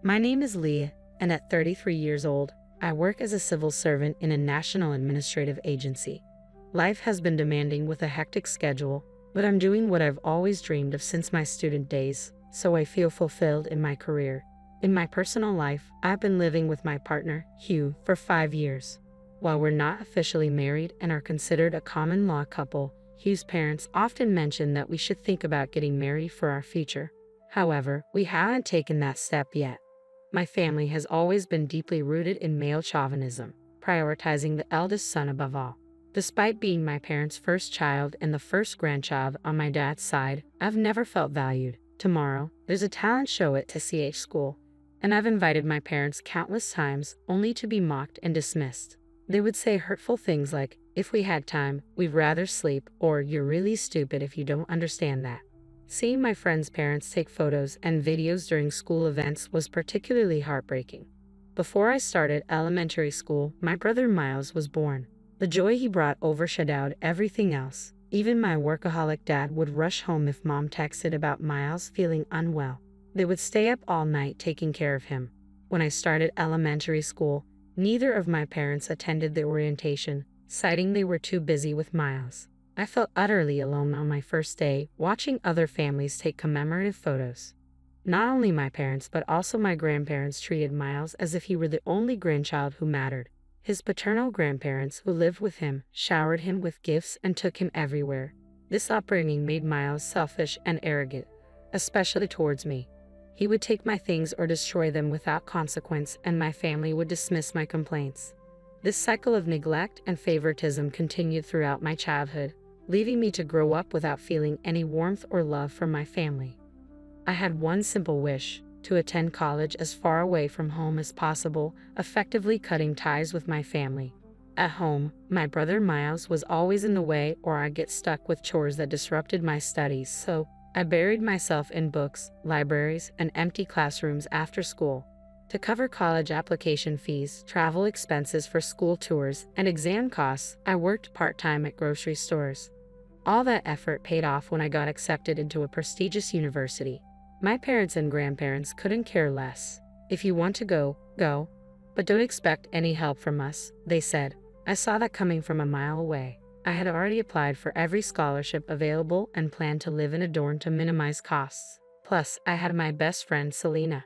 My name is Leah, and at 33 years old, I work as a civil servant in a national administrative agency. Life has been demanding with a hectic schedule, but I'm doing what I've always dreamed of since my student days, so I feel fulfilled in my career. In my personal life, I've been living with my partner, Hugh, for 5 years. While we're not officially married and are considered a common law couple, Hugh's parents often mention that we should think about getting married for our future. However, we haven't taken that step yet. My family has always been deeply rooted in male chauvinism, prioritizing the eldest son above all. Despite being my parents' first child and the first grandchild on my dad's side, I've never felt valued. Tomorrow, there's a talent show at TCH school, and I've invited my parents countless times only to be mocked and dismissed. They would say hurtful things like, "If we had time, we'd rather sleep," or "You're really stupid if you don't understand that." Seeing my friends' parents take photos and videos during school events was particularly heartbreaking. Before I started elementary school, my brother Miles was born. The joy he brought overshadowed everything else. Even my workaholic dad would rush home if mom texted about Miles feeling unwell. They would stay up all night taking care of him. When I started elementary school, neither of my parents attended the orientation, citing they were too busy with Miles. I felt utterly alone on my first day, watching other families take commemorative photos. Not only my parents but also my grandparents treated Miles as if he were the only grandchild who mattered. His paternal grandparents, who lived with him, showered him with gifts and took him everywhere. This upbringing made Miles selfish and arrogant, especially towards me. He would take my things or destroy them without consequence, and my family would dismiss my complaints. This cycle of neglect and favoritism continued throughout my childhood, leaving me to grow up without feeling any warmth or love from my family. I had one simple wish: to attend college as far away from home as possible, effectively cutting ties with my family. At home, my brother Miles was always in the way, or I'd get stuck with chores that disrupted my studies, so I buried myself in books, libraries, and empty classrooms after school. To cover college application fees, travel expenses for school tours, and exam costs, I worked part-time at grocery stores. All that effort paid off when I got accepted into a prestigious university. My parents and grandparents couldn't care less. "If you want to go, go. But don't expect any help from us," they said. I saw that coming from a mile away. I had already applied for every scholarship available and planned to live in a dorm to minimize costs. Plus, I had my best friend Selena.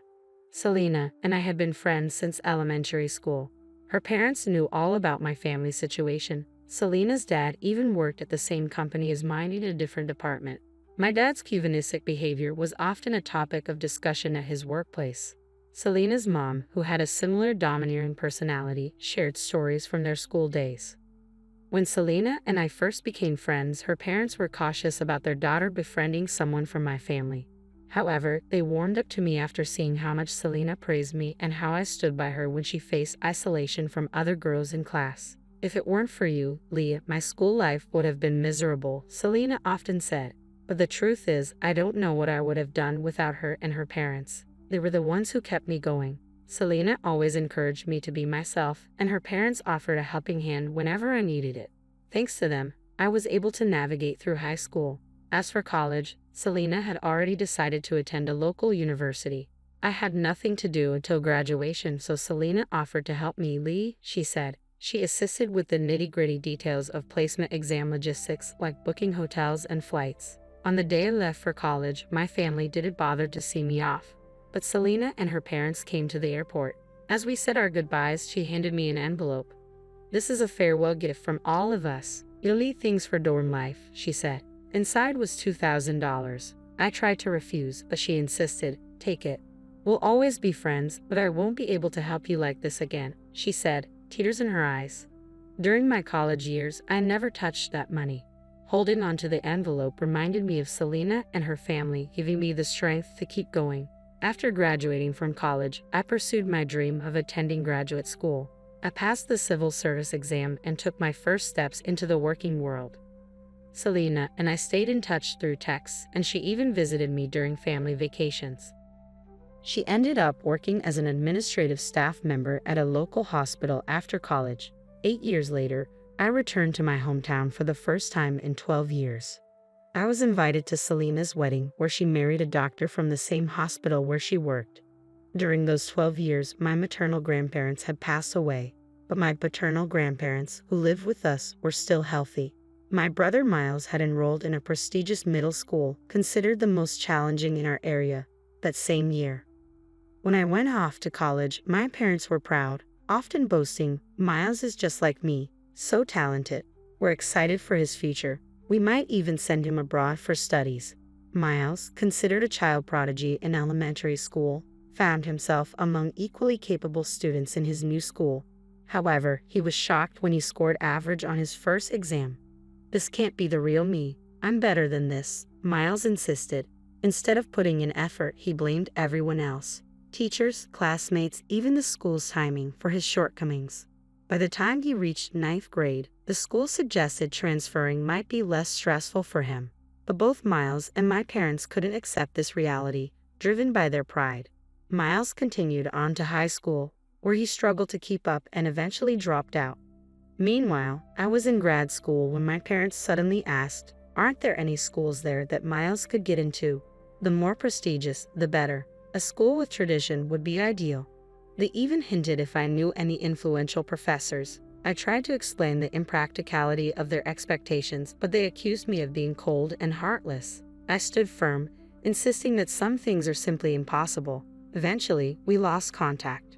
Selena and I had been friends since elementary school. Her parents knew all about my family situation. Selena's dad even worked at the same company as mine in a different department. My dad's chauvinistic behavior was often a topic of discussion at his workplace. Selena's mom, who had a similar domineering personality, shared stories from their school days. When Selena and I first became friends, her parents were cautious about their daughter befriending someone from my family. However, they warmed up to me after seeing how much Selena praised me and how I stood by her when she faced isolation from other girls in class. "If it weren't for you, Leah, my school life would have been miserable," Selena often said. But the truth is, I don't know what I would have done without her and her parents. They were the ones who kept me going. Selena always encouraged me to be myself, and her parents offered a helping hand whenever I needed it. Thanks to them, I was able to navigate through high school. As for college, Selena had already decided to attend a local university. I had nothing to do until graduation, so Selena offered to help me. "Lee," she said. She assisted with the nitty-gritty details of placement exam logistics, like booking hotels and flights. On the day I left for college, my family didn't bother to see me off, but Selena and her parents came to the airport. As we said our goodbyes, she handed me an envelope. "This is a farewell gift from all of us. You'll need things for dorm life," she said. Inside was $2,000. I tried to refuse, but she insisted. "Take it. We'll always be friends, but I won't be able to help you like this again," she said, tears in her eyes. During my college years, I never touched that money. Holding onto the envelope reminded me of Selena and her family, giving me the strength to keep going. After graduating from college, I pursued my dream of attending graduate school. I passed the civil service exam and took my first steps into the working world. Selena and I stayed in touch through texts, and she even visited me during family vacations. She ended up working as an administrative staff member at a local hospital after college. 8 years later, I returned to my hometown for the first time in 12 years. I was invited to Selena's wedding, where she married a doctor from the same hospital where she worked. During those 12 years, my maternal grandparents had passed away, but my paternal grandparents, who lived with us, were still healthy. My brother Miles had enrolled in a prestigious middle school, considered the most challenging in our area, that same year. When I went off to college, my parents were proud, often boasting, "Miles is just like me, so talented. We're excited for his future. We might even send him abroad for studies." Miles, considered a child prodigy in elementary school, found himself among equally capable students in his new school. However, he was shocked when he scored average on his first exam. "This can't be the real me. I'm better than this," Miles insisted. Instead of putting in effort, he blamed everyone else, teachers, classmates, even the school's timing, for his shortcomings. By the time he reached 9th grade, the school suggested transferring might be less stressful for him. But both Miles and my parents couldn't accept this reality, driven by their pride. Miles continued on to high school, where he struggled to keep up and eventually dropped out. Meanwhile, I was in grad school when my parents suddenly asked, "Aren't there any schools there that Miles could get into? The more prestigious, the better. A school with tradition would be ideal." They even hinted if I knew any influential professors. I tried to explain the impracticality of their expectations, but they accused me of being cold and heartless. I stood firm, insisting that some things are simply impossible. Eventually, we lost contact.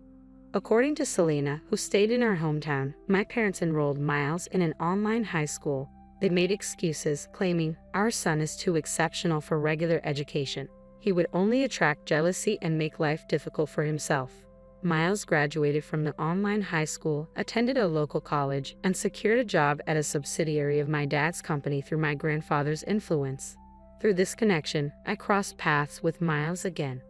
According to Selena, who stayed in our hometown, my parents enrolled Miles in an online high school. They made excuses, claiming, "Our son is too exceptional for regular education. He would only attract jealousy and make life difficult for himself." Miles graduated from the online high school, attended a local college, and secured a job at a subsidiary of my dad's company through my grandfather's influence. Through this connection, I crossed paths with Miles again.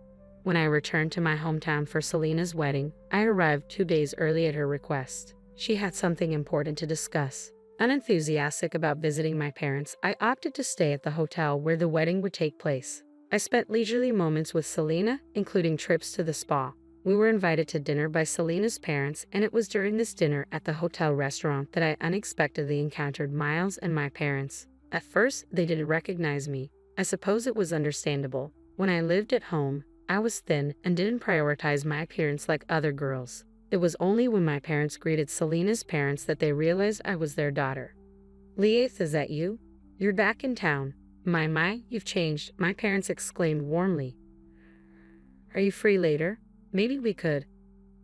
When I returned to my hometown for Selena's wedding, I arrived 2 days early at her request. She had something important to discuss. Unenthusiastic about visiting my parents, I opted to stay at the hotel where the wedding would take place. I spent leisurely moments with Selena, including trips to the spa. We were invited to dinner by Selena's parents, and it was during this dinner at the hotel restaurant that I unexpectedly encountered Miles and my parents. At first, they didn't recognize me. I suppose it was understandable. When I lived at home, I was thin and didn't prioritize my appearance like other girls. It was only when my parents greeted Selena's parents that they realized I was their daughter. "Leith, is that you? You're back in town. My, you've changed," my parents exclaimed warmly. "Are you free later? Maybe we could."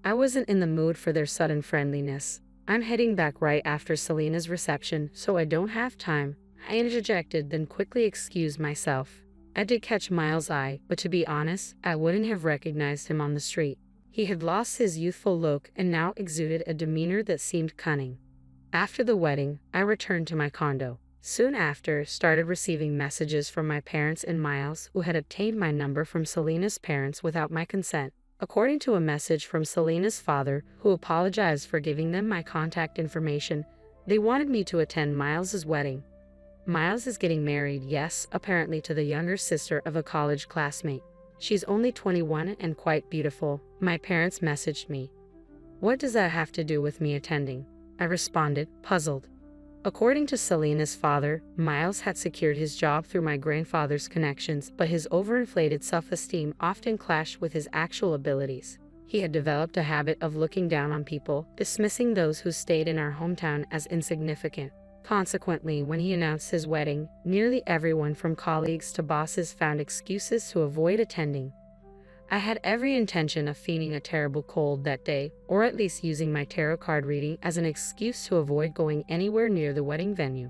I wasn't in the mood for their sudden friendliness. "I'm heading back right after Selena's reception, so I don't have time," I interjected, then quickly excused myself. I did catch Miles' eye, but to be honest, I wouldn't have recognized him on the street. He had lost his youthful look and now exuded a demeanor that seemed cunning. After the wedding, I returned to my condo. Soon after, started receiving messages from my parents and Miles, who had obtained my number from Selena's parents without my consent. According to a message from Selena's father, who apologized for giving them my contact information, they wanted me to attend Miles's wedding. Miles is getting married, yes, apparently to the younger sister of a college classmate. She's only 21 and quite beautiful, my parents messaged me. "What does that have to do with me attending?" I responded, puzzled. According to Selena's father, Miles had secured his job through my grandfather's connections, but his overinflated self-esteem often clashed with his actual abilities. He had developed a habit of looking down on people, dismissing those who stayed in our hometown as insignificant. Consequently, when he announced his wedding, nearly everyone from colleagues to bosses found excuses to avoid attending. I had every intention of feigning a terrible cold that day, or at least using my tarot card reading as an excuse to avoid going anywhere near the wedding venue.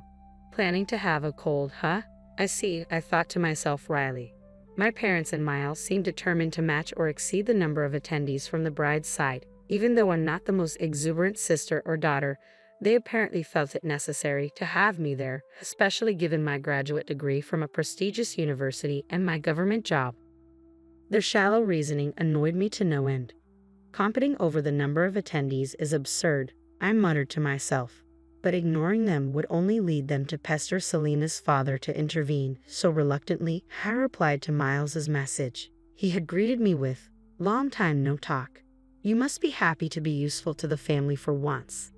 Planning to have a cold, huh? I see, I thought to myself wryly. My parents and Miles seemed determined to match or exceed the number of attendees from the bride's side. Even though I'm not the most exuberant sister or daughter, they apparently felt it necessary to have me there, especially given my graduate degree from a prestigious university and my government job. Their shallow reasoning annoyed me to no end. Competing over the number of attendees is absurd, I muttered to myself. But ignoring them would only lead them to pester Selena's father to intervene, so reluctantly, I replied to Miles's message. He had greeted me with, "Long time no talk. You must be happy to be useful to the family for once."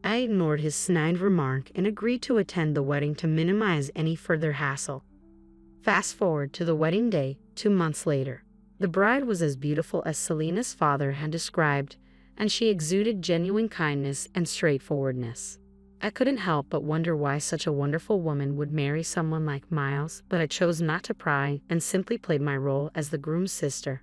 I ignored his snide remark and agreed to attend the wedding to minimize any further hassle. Fast forward to the wedding day, 2 months later. The bride was as beautiful as Selena's father had described, and she exuded genuine kindness and straightforwardness. I couldn't help but wonder why such a wonderful woman would marry someone like Miles, but I chose not to pry and simply played my role as the groom's sister.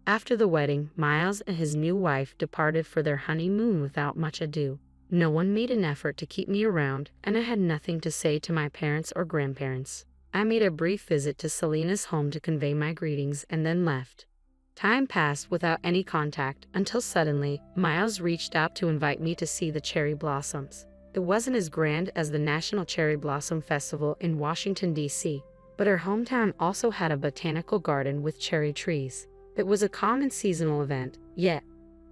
After the wedding, Miles and his new wife departed for their honeymoon without much ado. No one made an effort to keep me around, and I had nothing to say to my parents or grandparents. I made a brief visit to Selena's home to convey my greetings and then left. Time passed without any contact until suddenly, Miles reached out to invite me to see the cherry blossoms. It wasn't as grand as the National Cherry Blossom Festival in Washington, D.C., but our hometown also had a botanical garden with cherry trees. It was a common seasonal event, yet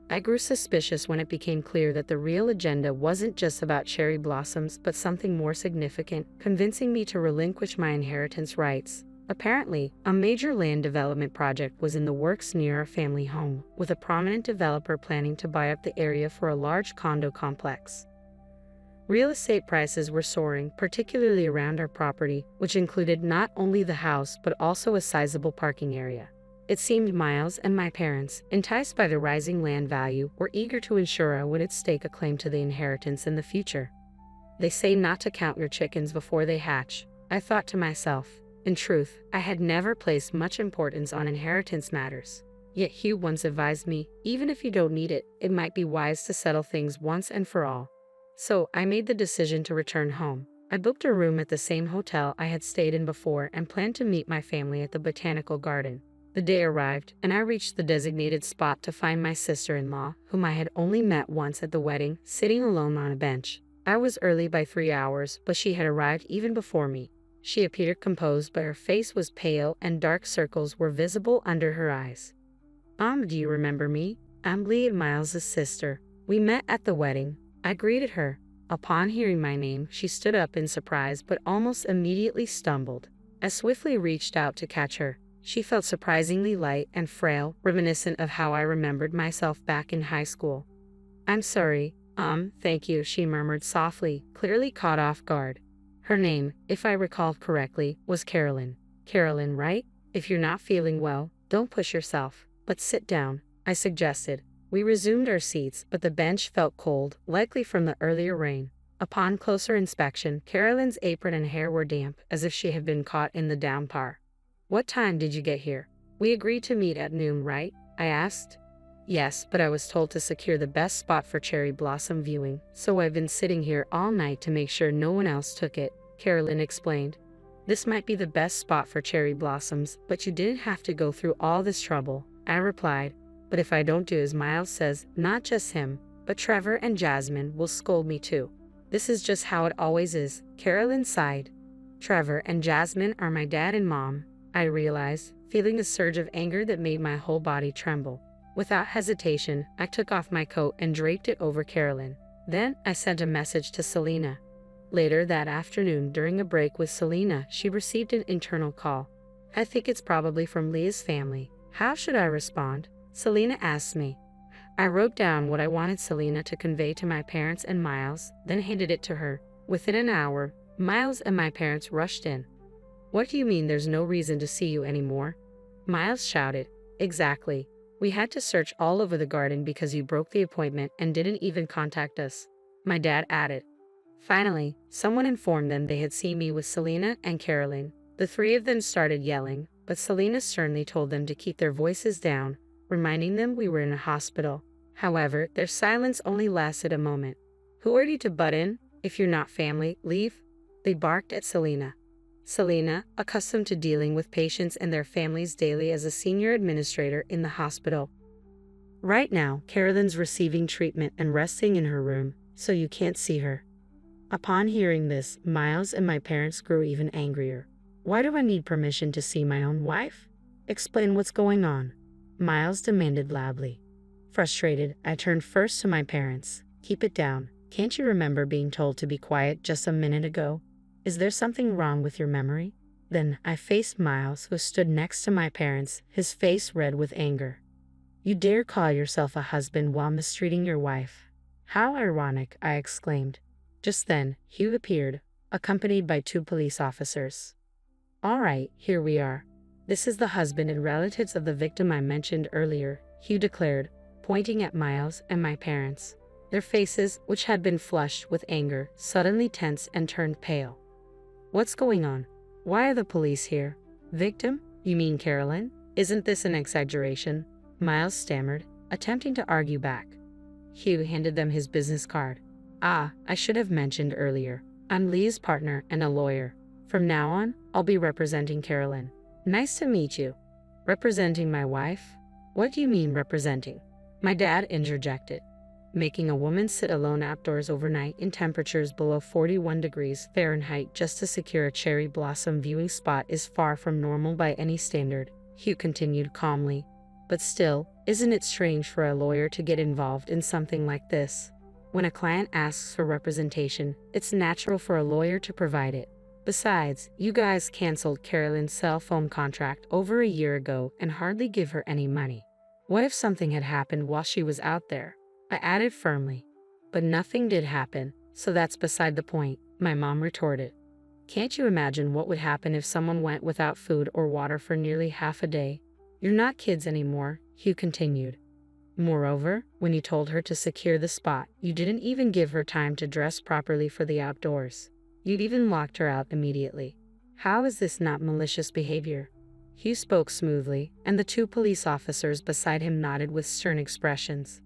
I grew suspicious when it became clear that the real agenda wasn't just about cherry blossoms but something more significant, convincing me to relinquish my inheritance rights. Apparently, a major land development project was in the works near our family home, with a prominent developer planning to buy up the area for a large condo complex. Real estate prices were soaring, particularly around our property, which included not only the house but also a sizable parking area. It seemed Miles and my parents, enticed by the rising land value, were eager to ensure I would stake a claim to the inheritance in the future. They say not to count your chickens before they hatch, I thought to myself. In truth, I had never placed much importance on inheritance matters. Yet Hugh once advised me, even if you don't need it, it might be wise to settle things once and for all. So, I made the decision to return home. I booked a room at the same hotel I had stayed in before and planned to meet my family at the botanical garden. The day arrived, and I reached the designated spot to find my sister-in-law, whom I had only met once at the wedding, sitting alone on a bench. I was early by 3 hours, but she had arrived even before me. She appeared composed, but her face was pale and dark circles were visible under her eyes. Do you remember me? I'm Lee, Miles' sister. We met at the wedding. I greeted her. Upon hearing my name, she stood up in surprise but almost immediately stumbled. I swiftly reached out to catch her. She felt surprisingly light and frail, reminiscent of how I remembered myself back in high school. I'm sorry. Thank you, she murmured softly, clearly caught off guard. Her name, if I recall correctly, was Carolyn. Carolyn, right? If you're not feeling well, don't push yourself, but sit down, I suggested. We resumed our seats, but the bench felt cold, likely from the earlier rain. Upon closer inspection, Carolyn's apron and hair were damp, as if she had been caught in the downpour. What time did you get here? We agreed to meet at noon, right? I asked. Yes, but I was told to secure the best spot for cherry blossom viewing, so I've been sitting here all night to make sure no one else took it, Carolyn explained. This might be the best spot for cherry blossoms, but you didn't have to go through all this trouble, I replied. But if I don't do as Miles says, not just him, but Trevor and Jasmine will scold me too. This is just how it always is, Carolyn sighed. Trevor and Jasmine are my dad and mom, I realized, feeling a surge of anger that made my whole body tremble. Without hesitation, I took off my coat and draped it over Carolyn. Then, I sent a message to Selena. Later that afternoon, during a break with Selena, she received an internal call. I think it's probably from Leah's family. How should I respond? Selena asked me. I wrote down what I wanted Selena to convey to my parents and Miles, then handed it to her. Within an hour, Miles and my parents rushed in. What do you mean there's no reason to see you anymore? Miles shouted. Exactly. We had to search all over the garden because you broke the appointment and didn't even contact us, my dad added. Finally, someone informed them they had seen me with Selena and Carolyn. The three of them started yelling, but Selena sternly told them to keep their voices down, reminding them we were in a hospital. However, their silence only lasted a moment. Who are you to butt in? If you're not family, leave, they barked at Selena. Selena, accustomed to dealing with patients and their families daily as a senior administrator in the hospital. Right now, Carolyn's receiving treatment and resting in her room, so you can't see her. Upon hearing this, Miles and my parents grew even angrier. Why do I need permission to see my own wife? Explain what's going on, Miles demanded loudly. Frustrated, I turned first to my parents. Keep it down. Can't you remember being told to be quiet just a minute ago? Is there something wrong with your memory? Then I faced Miles, who stood next to my parents, his face red with anger. You dare call yourself a husband while mistreating your wife? How ironic, I exclaimed. Just then, Hugh appeared, accompanied by 2 police officers. All right, here we are. This is the husband and relatives of the victim I mentioned earlier, Hugh declared, pointing at Miles and my parents. Their faces, which had been flushed with anger, suddenly tensed and turned pale. What's going on? Why are the police here? Victim? You mean Carolyn? Isn't this an exaggeration? Miles stammered, attempting to argue back. Hugh handed them his business card. Ah, I should have mentioned earlier. I'm Lee's partner and a lawyer. From now on, I'll be representing Carolyn. Nice to meet you. Representing my wife? What do you mean representing? My dad interjected. Making a woman sit alone outdoors overnight in temperatures below 41 degrees Fahrenheit just to secure a cherry blossom viewing spot is far from normal by any standard, Hugh continued calmly. But still, isn't it strange for a lawyer to get involved in something like this? When a client asks for representation, it's natural for a lawyer to provide it. Besides, you guys canceled Carolyn's cell phone contract over a year ago and hardly give her any money. What if something had happened while she was out there? I added firmly. But nothing did happen, so that's beside the point, my mom retorted. Can't you imagine what would happen if someone went without food or water for nearly half a day? You're not kids anymore, Hugh continued. Moreover, when you told her to secure the spot, you didn't even give her time to dress properly for the outdoors. You'd even locked her out immediately. How is this not malicious behavior? Hugh spoke smoothly, and the two police officers beside him nodded with stern expressions.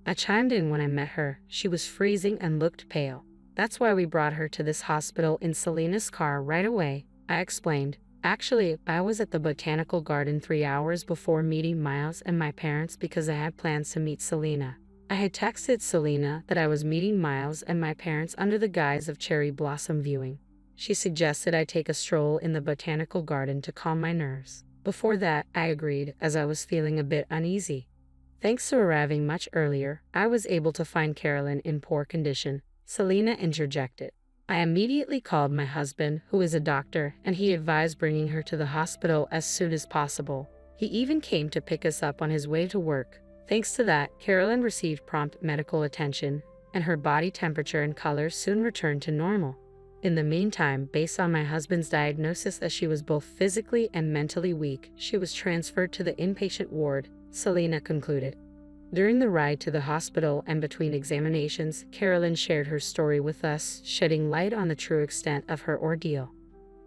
I chimed in when I met her. She was freezing and looked pale. That's why we brought her to this hospital in Selena's car right away, I explained. Actually, I was at the botanical garden 3 hours before meeting Miles and my parents because I had plans to meet Selena. I had texted Selena that I was meeting Miles and my parents under the guise of cherry blossom viewing. She suggested I take a stroll in the botanical garden to calm my nerves. Before that, I agreed, as I was feeling a bit uneasy. Thanks to arriving much earlier, I was able to find Carolyn in poor condition, Selena interjected. I immediately called my husband, who is a doctor, and he advised bringing her to the hospital as soon as possible. He even came to pick us up on his way to work. Thanks to that, Carolyn received prompt medical attention, and her body temperature and color soon returned to normal. In the meantime, based on my husband's diagnosis that she was both physically and mentally weak, she was transferred to the inpatient ward, Selena concluded. During the ride to the hospital and between examinations, Carolyn shared her story with us, shedding light on the true extent of her ordeal.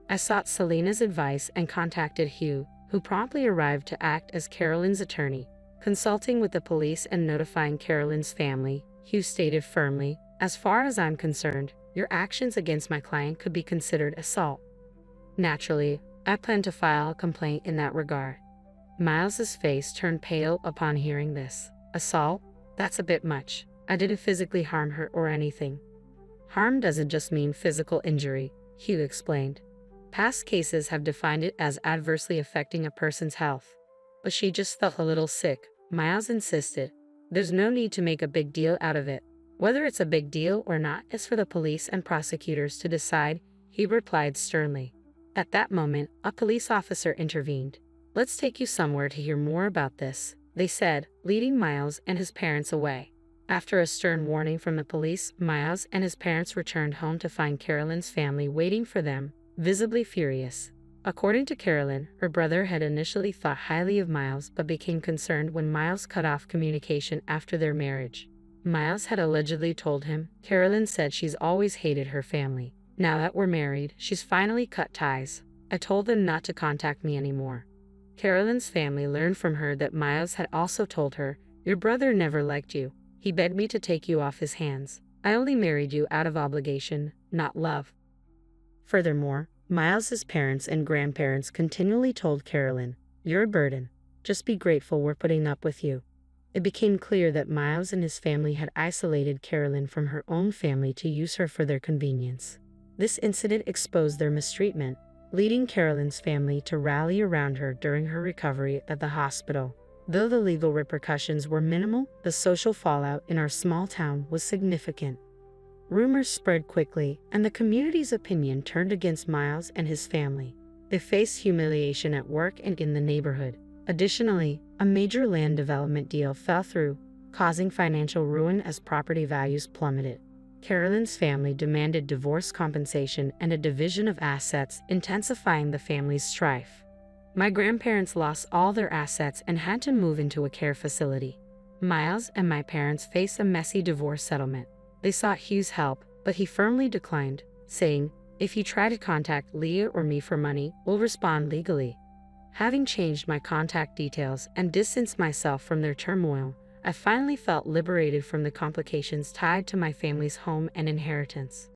I sought Selena's advice and contacted Hugh, who promptly arrived to act as Carolyn's attorney. Consulting with the police and notifying Carolyn's family, Hugh stated firmly, "As far as I'm concerned, your actions against my client could be considered assault." Naturally, I plan to file a complaint in that regard. Miles's face turned pale upon hearing this. Assault? That's a bit much. I didn't physically harm her or anything. Harm doesn't just mean physical injury, Hugh explained. Past cases have defined it as adversely affecting a person's health. But she just felt a little sick, Miles insisted. There's no need to make a big deal out of it. Whether it's a big deal or not is for the police and prosecutors to decide, he replied sternly. At that moment, a police officer intervened. Let's take you somewhere to hear more about this, they said, leading Miles and his parents away. After a stern warning from the police, Miles and his parents returned home to find Carolyn's family waiting for them, visibly furious. According to Carolyn, her brother had initially thought highly of Miles but became concerned when Miles cut off communication after their marriage. Miles had allegedly told him, Carolyn said she's always hated her family. Now that we're married, she's finally cut ties. I told them not to contact me anymore. Carolyn's family learned from her that Miles had also told her, your brother never liked you. He begged me to take you off his hands. I only married you out of obligation, not love. Furthermore, Miles's parents and grandparents continually told Carolyn, you're a burden. Just be grateful we're putting up with you. It became clear that Miles and his family had isolated Carolyn from her own family to use her for their convenience. This incident exposed their mistreatment, leading Carolyn's family to rally around her during her recovery at the hospital. Though the legal repercussions were minimal, the social fallout in our small town was significant. Rumors spread quickly, and the community's opinion turned against Miles and his family. They faced humiliation at work and in the neighborhood. Additionally, a major land development deal fell through, causing financial ruin as property values plummeted. Carolyn's family demanded divorce compensation and a division of assets, intensifying the family's strife. My grandparents lost all their assets and had to move into a care facility. Miles and my parents faced a messy divorce settlement. They sought Hugh's help, but he firmly declined, saying, "If you try to contact Leah or me for money, we'll respond legally." Having changed my contact details and distanced myself from their turmoil, I finally felt liberated from the complications tied to my family's home and inheritance.